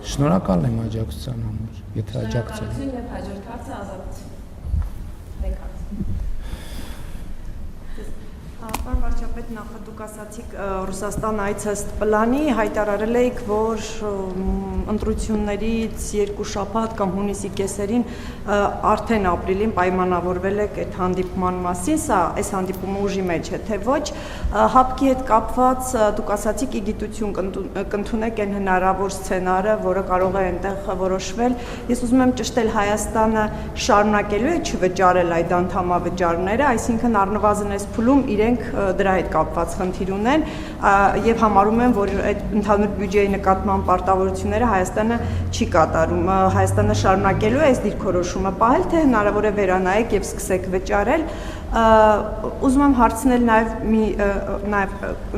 Շնորհակալ եմ աջակցության համար, եթե աջակցել եք։ Եվ հաջորդ հարցը ազատություն։ Մեկ հարց։ Պարոն վարչապետ, նախ դուք ասացիք Ռուսաստան այցը ըստ պլանի, հայտարարել եք, որ ընտրություններից 2 շաբաթ կամ հունիսի կեսերին արդեն ապրիլին պայմանավորվել եք այդ հանդիպման մասին, սա այս հանդիպումը ուժի մեջ է, թե ոչ, ՀԱՊԿ-ի հետ կապված դուք ասացիք իգիտություն կընդունեք այն հնարավոր սցենարը, որը կարող է այնտեղ որոշվել։ Ես ուզում եմ ճշտել, Հայաստանը շարունակելու է չվճարել այդ անդամավճարները, այսինքն առնվազն այս փուլում իրենք դրա հետ կապված խնդիր ունեն եւ համարում են, որ այդ ընդհանուր բյուջեի նկատմամբ պարտավորությունները Հայաստանը չի կատարում։ Հայաստանը շարունակելու է այս դիրքորոշումը պահել, թե հնարավոր է վերանայեք եւ սկսեք վճարել։ Ուզում եմ հարցնել նաեւ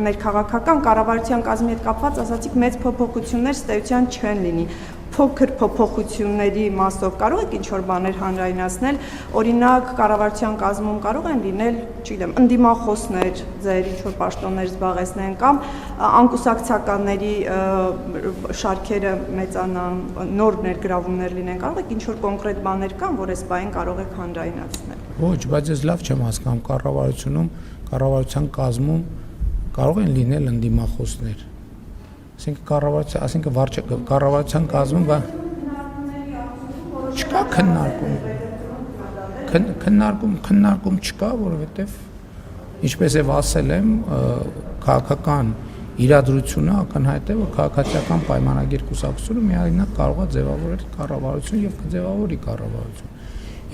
ներքաղաքական կառավարության կազմի հետ կապված, ասացիք մեծ փոփոխություններ ստեյության չեն լինի։ Փոքր փոփոխությունների մասով կարող եք ինչ-որ բաներ հանրայնացնել, օրինակ կառավարության կազմում կարող են լինել, չգիտեմ, ընդդիմախոսներ, ձեր ինչ-որ պաշտոններ զբաղեցնեն կամ անկուսակցականների շարքերը մեծանան, նոր ներգրավումներ լինեն, կարող եք ինչ-որ կոնկրետ բաներ կան, որ այս բանին կարող եք հանրայնացնել։ Ոչ, բայց ես լավ չեմ հասկանում, կառավարության կազմում կարող են լինել ընդդիմախոսներ։ Այսինքն կառավարության կազմում չկա քննարկում չկա, որովհետև ինչպես եւ ասել եմ, քաղաքական իրադրությունը ակնհայտ է, որ քաղաքացիական պայմանագիր կուսակցությունը միայնակ կարող է ձևավորել կառավարություն եւ կձևավորի կառավարություն։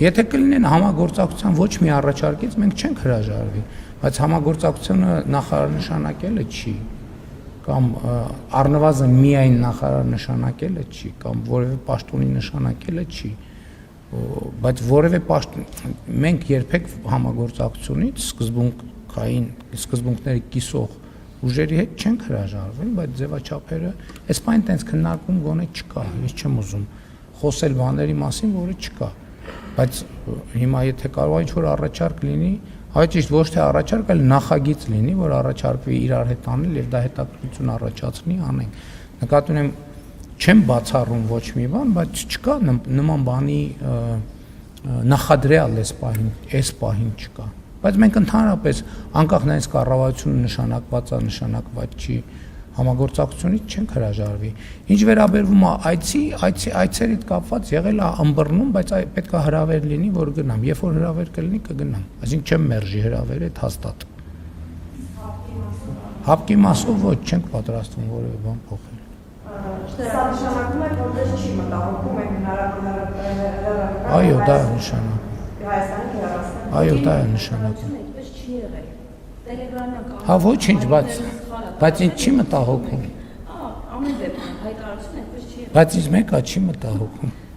Եթե կլինեն համագործակցության ոչ մի առաջարկից, մենք չենք հրաժարվի, բայց համագործակցությունը նախարար նշանակելը չի կամ առնվազն միայն նախարար նշանակելը չի կամ որևէ պաշտոնի նշանակելը չի, բայց որևէ մենք երբեք համագործակցությունից սկզբունքների կիսող ուժերի հետ չենք հրաժարվել, բայց ձևաչափերը այս բանը տենց քննարկում գոնե չկա, ես չեմ ուզում խոսել բաների մասին, որը չկա, բայց հիմա եթե կարող է ինչ-որ առաջարկ լինի, Այդ ոչ թե առաջարկ, այլ նախագիծ լինի, որ առաջարկվի իրար հետ անել եւ դա հետաքրքրություն առաջացնի, անենք։ Նկատի ունեմ, չեմ բացառում ոչ մի բան, բայց չկա նման բանի նախադրյալ այս պահին չկա։ Բայց մենք ընդհանրապես անկախ նրանից կառավարությունը նշանակված չի, համագործակցությունից չենք հրաժարվի։ Ինչ վերաբերվում է այցերիդ կապված եղել է ըմբռնում, բայց պետք է հրավեր լինի, որ գնամ։ Երբ որ հրավեր կլինի, կգնամ։ Այսինքն չեմ մերժի հրավերը, այդ հաստատ։ ՀԱՊԿ-ի մասով ոչ չենք պատրաստվում որևէ բան փոխել։ Սա նշանակում է, որ դες չի մտահոգում եք հնարավոր Այո, դա է նշանակում։ Հայաստանի հեռացնել։ Այո, դա է նշանակում։ Այդպես չի եղել։ Տելեգրամյան Հա ոչինչ, բայց ինձ չի մտահոգում։ ամեն դեպքում հայտարարությունը այդպես չի եղել։ Բայց ինձ մեկը չի մտահոգում։